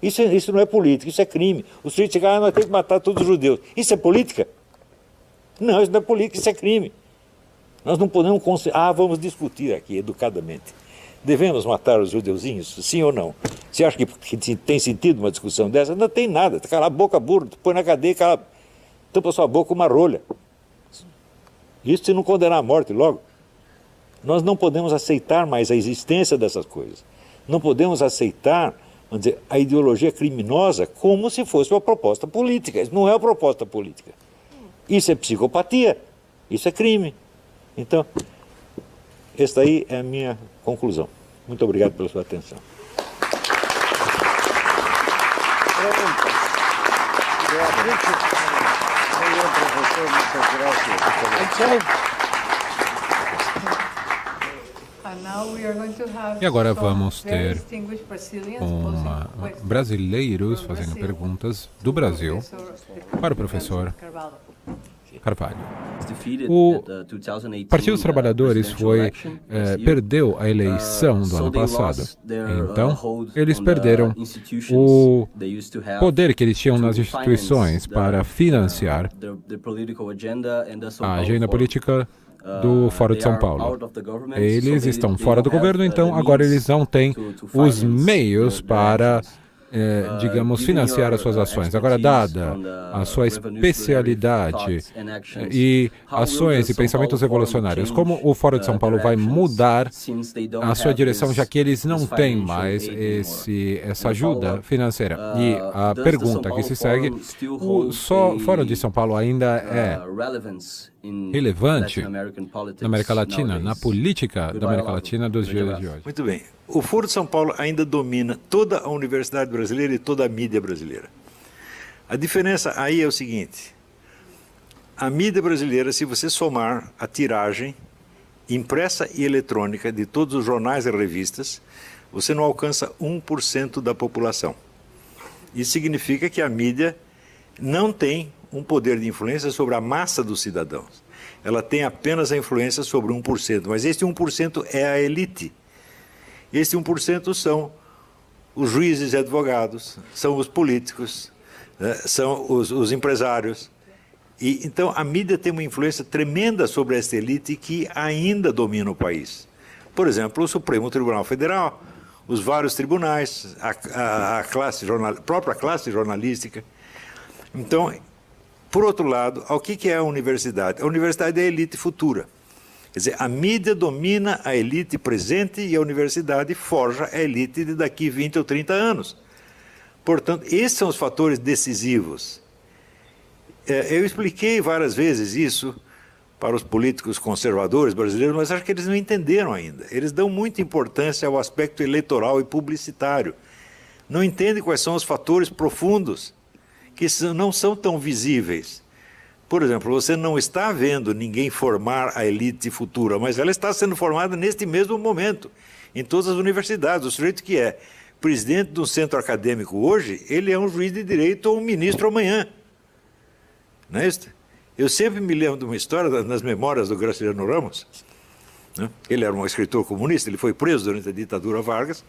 Isso não é política, isso é crime. O sujeito chega, nós temos que matar todos os judeus. Isso é política? Não, isso não é política, isso é crime. Nós não podemos... vamos discutir aqui, educadamente. Devemos matar os judeuzinhos, sim ou não? Você acha que tem sentido uma discussão dessa? Não tem nada. Cala a boca, burro, põe na cadeia, tampa sua boca com uma rolha. Isso se não condenar à morte logo. Nós não podemos aceitar mais a existência dessas coisas. Não podemos aceitar, vamos dizer, a ideologia criminosa como se fosse uma proposta política. Isso não é uma proposta política. Isso é psicopatia. Isso é crime. Então, esta aí é a minha conclusão. Muito obrigado pela sua atenção. E agora vamos ter brasileiros fazendo perguntas do Brasil para o professor Carvalho. O Partido dos Trabalhadores perdeu a eleição do ano passado. Então, eles perderam o poder que eles tinham nas instituições para financiar a agenda política do Foro de São Paulo. Eles estão fora do governo, então agora eles não têm os meios para digamos, financiar as suas ações. Agora, dada a sua especialidade e ações e pensamentos revolucionários, como o Foro de São Paulo vai mudar a sua direção, já que eles não têm mais essa ajuda financeira? E a pergunta que se segue, o Foro de São Paulo ainda é relevante na América Latina, na política da América Latina dos dias de hoje? Muito bem. O Foro de São Paulo ainda domina toda a universidade brasileira e toda a mídia brasileira. A diferença aí é o seguinte: a mídia brasileira, se você somar a tiragem impressa e eletrônica de todos os jornais e revistas, você não alcança 1% da população. Isso significa que a mídia não tem um poder de influência sobre a massa dos cidadãos. Ela tem apenas a influência sobre 1%, mas este 1% é a elite. Este 1% são os juízes e advogados, são os políticos, né, são os empresários. E, então, a mídia tem uma influência tremenda sobre esta elite que ainda domina o país. Por exemplo, o Supremo Tribunal Federal, os vários tribunais, a própria classe jornalística. Então, por outro lado, o que é a universidade? A universidade é a elite futura. Quer dizer, a mídia domina a elite presente e a universidade forja a elite de daqui 20 ou 30 anos. Portanto, esses são os fatores decisivos. Eu expliquei várias vezes isso para os políticos conservadores brasileiros, mas acho que eles não entenderam ainda. Eles dão muita importância ao aspecto eleitoral e publicitário. Não entendem quais são os fatores profundos, que não são tão visíveis. Por exemplo, você não está vendo ninguém formar a elite futura, mas ela está sendo formada neste mesmo momento, em todas as universidades. O sujeito que é presidente de um centro acadêmico hoje, ele é um juiz de direito ou um ministro amanhã. Não é isso? Eu sempre me lembro de uma história nas memórias do Graciliano Ramos, né? Ele era um escritor comunista, ele foi preso durante a ditadura Vargas,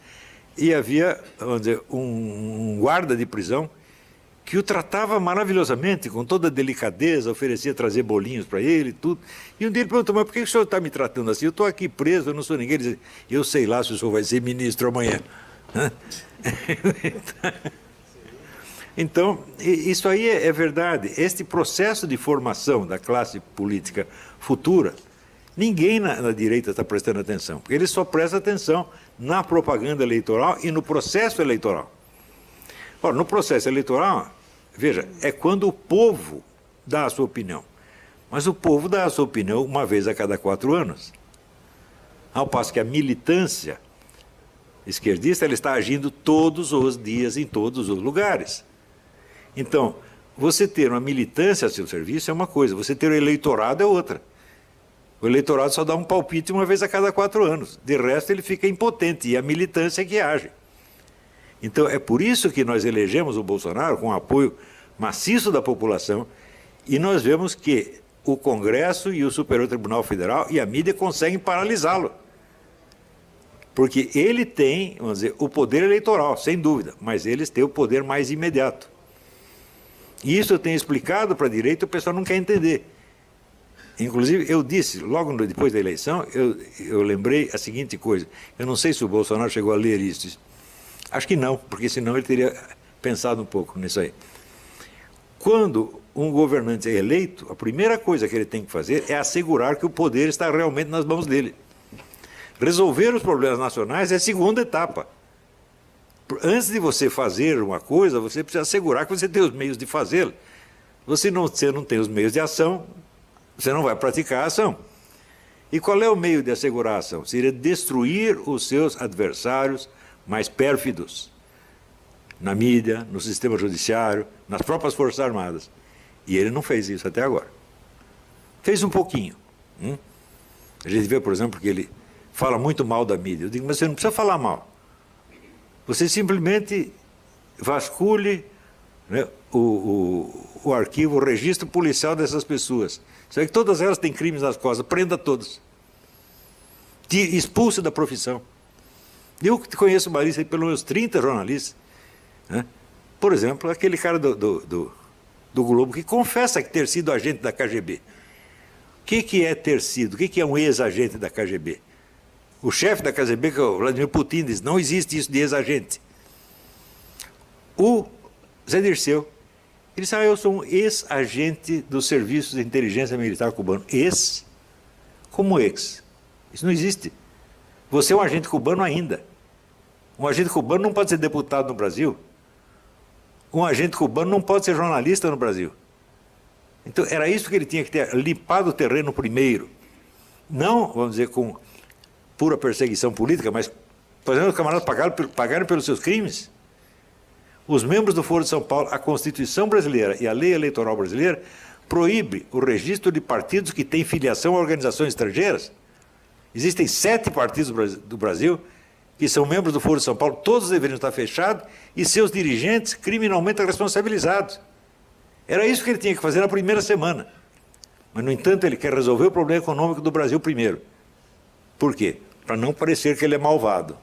e havia, vamos dizer, um guarda de prisão que o tratava maravilhosamente, com toda a delicadeza, oferecia trazer bolinhos para ele e tudo. E um dia ele perguntou: mas por que o senhor está me tratando assim? Eu estou aqui preso, eu não sou ninguém. Ele disse: eu sei lá se o senhor vai ser ministro amanhã. Então, isso aí é verdade. Este processo de formação da classe política futura, ninguém na direita está prestando atenção, porque eles só prestam atenção na propaganda eleitoral e no processo eleitoral. Ora, no processo eleitoral, veja, é quando o povo dá a sua opinião. Mas o povo dá a sua opinião uma vez a cada 4 anos. Ao passo que a militância esquerdista ela está agindo todos os dias, em todos os lugares. Então, você ter uma militância a seu serviço é uma coisa, você ter o eleitorado é outra. O eleitorado só dá um palpite uma vez a cada 4 anos. De resto, ele fica impotente, e a militância é que age. Então, é por isso que nós elegemos o Bolsonaro com o apoio maciço da população, e nós vemos que o Congresso e o Superior Tribunal Federal e a mídia conseguem paralisá-lo. Porque ele tem, vamos dizer, o poder eleitoral, sem dúvida, mas eles têm o poder mais imediato. E isso eu tenho explicado para a direita, o pessoal não quer entender. Inclusive, eu disse, logo depois da eleição, eu lembrei a seguinte coisa. Eu não sei se o Bolsonaro chegou a ler isso. Acho que não, porque senão ele teria pensado um pouco nisso aí. Quando um governante é eleito, a primeira coisa que ele tem que fazer é assegurar que o poder está realmente nas mãos dele. Resolver os problemas nacionais é a segunda etapa. Antes de você fazer uma coisa, você precisa assegurar que você tem os meios de fazê-la. Você não tem os meios de ação, você não vai praticar a ação. E qual é o meio de assegurar a ação? Seria destruir os seus adversários mais pérfidos, na mídia, no sistema judiciário, nas próprias Forças Armadas. E ele não fez isso até agora. Fez um pouquinho. A gente vê, por exemplo, que ele fala muito mal da mídia. Eu digo, mas você não precisa falar mal. Você simplesmente vasculhe, né, o arquivo, o registro policial dessas pessoas. Você vê que todas elas têm crimes nas costas, prenda todos. Expulse da profissão. Eu conheço uma lista de pelo menos 30 jornalistas, né? Por exemplo, aquele cara do Globo que confessa que ter sido agente da KGB. O que é ter sido? O que é um ex-agente da KGB? O chefe da KGB, que é o Vladimir Putin, diz, não existe isso de ex-agente. O Zé Dirceu, ele disse, eu sou um ex-agente dos serviços de inteligência militar cubano. Ex? Como ex? Isso não existe. Você é um agente cubano ainda. Um agente cubano não pode ser deputado no Brasil. Um agente cubano não pode ser jornalista no Brasil. Então, era isso que ele tinha que ter, limpado o terreno primeiro. Não, vamos dizer, com pura perseguição política, mas fazendo os camaradas pagarem pelos seus crimes. Os membros do Foro de São Paulo, a Constituição brasileira e a lei eleitoral brasileira proíbe o registro de partidos que têm filiação a organizações estrangeiras. Existem 7 partidos do Brasil que são membros do Foro de São Paulo, todos deveriam estar fechados e seus dirigentes criminalmente responsabilizados. Era isso que ele tinha que fazer na primeira semana. Mas, no entanto, ele quer resolver o problema econômico do Brasil primeiro. Por quê? Para não parecer que ele é malvado.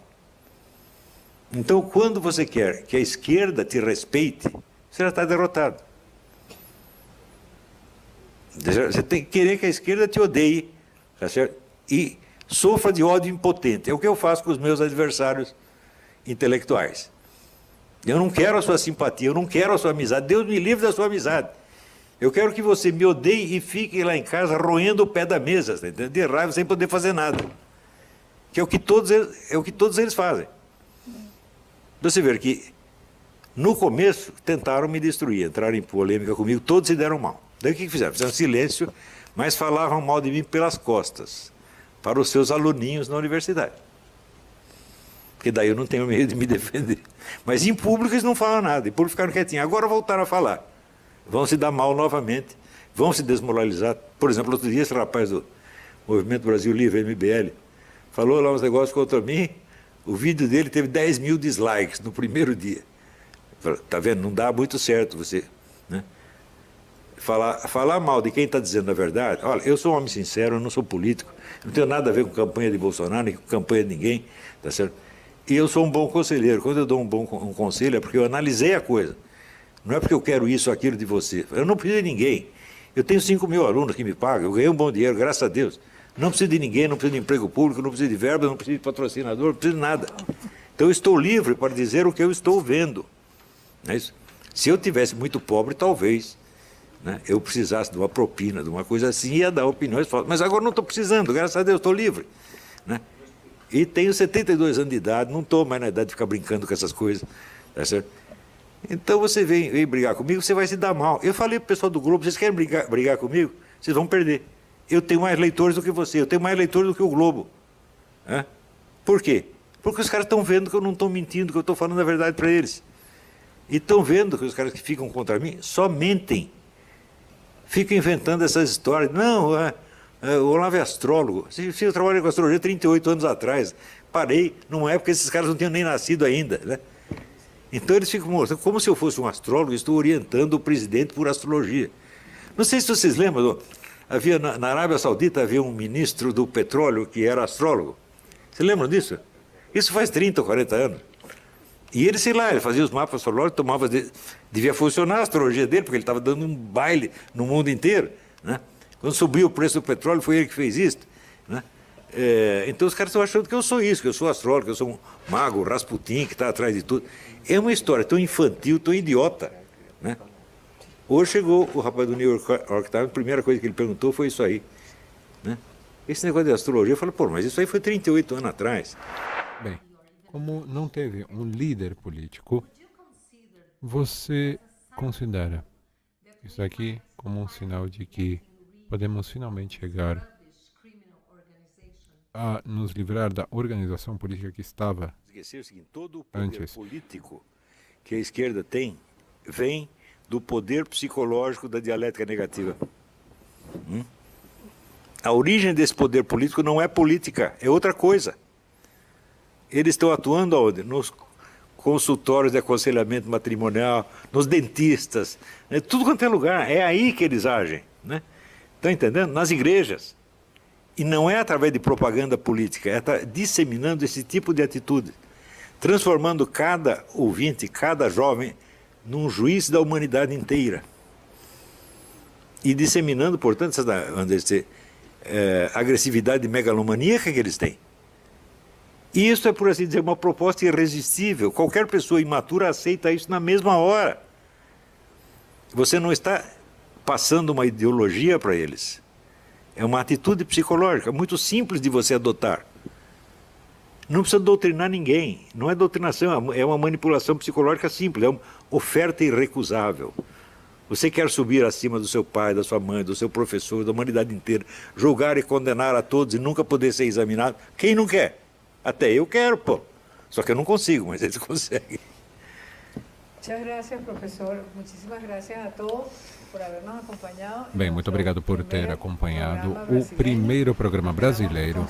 Então, quando você quer que a esquerda te respeite, você já está derrotado. Você tem que querer que a esquerda te odeie, tá certo? E sofra de ódio impotente. É o que eu faço com os meus adversários intelectuais. Eu não quero a sua simpatia, eu não quero a sua amizade. Deus me livre da sua amizade. Eu quero que você me odeie e fique lá em casa roendo o pé da mesa, tá entendendo? De raiva, sem poder fazer nada. Que é o que todos eles fazem. Você vê que, no começo, tentaram me destruir, entraram em polêmica comigo, todos se deram mal. Daí o que fizeram? Fizeram silêncio, mas falavam mal de mim pelas costas, para os seus aluninhos na universidade. Porque daí eu não tenho medo de me defender. Mas em público eles não falam nada, em público ficaram quietinhos. Agora voltaram a falar. Vão se dar mal novamente, vão se desmoralizar. Por exemplo, outro dia esse rapaz do Movimento Brasil Livre, MBL, falou lá uns negócios contra mim, o vídeo dele teve 10 mil dislikes no primeiro dia. Está vendo? Não dá muito certo você, né? Falar mal de quem está dizendo a verdade. Olha, eu sou um homem sincero, eu não sou político, não tenho nada a ver com campanha de Bolsonaro, nem com campanha de ninguém, tá certo? E eu sou um bom conselheiro. Quando eu dou um conselho é porque eu analisei a coisa. Não é porque eu quero isso ou aquilo de você. Eu não preciso de ninguém. Eu tenho 5 mil alunos que me pagam, eu ganhei um bom dinheiro, graças a Deus. Não preciso de ninguém, não preciso de emprego público, não preciso de verba, não preciso de patrocinador, não preciso de nada. Então eu estou livre para dizer o que eu estou vendo. Não é isso? Se eu tivesse muito pobre, talvez, né, eu precisasse de uma propina, de uma coisa assim, ia dar opiniões fortes. Mas agora não estou precisando, graças a Deus, estou livre. Né? E tenho 72 anos de idade, não estou mais na idade de ficar brincando com essas coisas. Tá certo? Então você vem brigar comigo, você vai se dar mal. Eu falei para o pessoal do Globo, vocês querem brigar comigo? Vocês vão perder. Eu tenho mais leitores do que você, eu tenho mais leitores do que o Globo. Por quê? Porque os caras estão vendo que eu não estou mentindo, que eu estou falando a verdade para eles. E estão vendo que os caras que ficam contra mim só mentem. Ficam inventando essas histórias. Não, o Olavo é astrólogo. Eu trabalhei com astrologia 38 anos atrás. Parei numa época que esses caras não tinham nem nascido ainda, né? Então eles ficam mostrando, como se eu fosse um astrólogo, estou orientando o presidente por astrologia. Não sei se vocês lembram, havia na Arábia Saudita havia um ministro do petróleo que era astrólogo. Vocês lembram disso? Isso faz 30 ou 40 anos. E ele, sei lá, ele fazia os mapas astrológicos, devia funcionar a astrologia dele, porque ele estava dando um baile no mundo inteiro, né? Quando subiu o preço do petróleo, foi ele que fez isso, né? Então os caras estão achando que eu sou isso, que eu sou astrólogo, que eu sou um mago, Rasputin, que está atrás de tudo. É uma história tão infantil, tão idiota, né? Hoje chegou o rapaz do New York Times, a primeira coisa que ele perguntou foi isso aí, né? Esse negócio de astrologia, eu falei, pô, mas isso aí foi 38 anos atrás. Bem, como não teve um líder político, você considera isso aqui como um sinal de que podemos finalmente chegar a nos livrar da organização política que estava esquecer o seguinte, todo o poder antes político que a esquerda tem vem do poder psicológico da dialética negativa. A origem desse poder político não é política, é outra coisa. Eles estão atuando aonde? Nos consultórios de aconselhamento matrimonial, nos dentistas, né? Tudo quanto é lugar, é aí que eles agem, né? Estão entendendo? Nas igrejas. E não é através de propaganda política, é disseminando esse tipo de atitude, transformando cada ouvinte, cada jovem, num juiz da humanidade inteira. E disseminando, portanto, essa agressividade megalomaníaca que eles têm. E isso é, por assim dizer, uma proposta irresistível. Qualquer pessoa imatura aceita isso na mesma hora. Você não está passando uma ideologia para eles. É uma atitude psicológica, muito simples de você adotar. Não precisa doutrinar ninguém. Não é doutrinação, é uma manipulação psicológica simples, é uma oferta irrecusável. Você quer subir acima do seu pai, da sua mãe, do seu professor, da humanidade inteira, julgar e condenar a todos e nunca poder ser examinado? Quem não quer? Até eu quero, pô. Só que eu não consigo, mas eles conseguem. Muchas gracias, professor. Muchísimas gracias a todos por habernos acompanhado. Bem, muito obrigado por ter acompanhado o primeiro programa brasileiro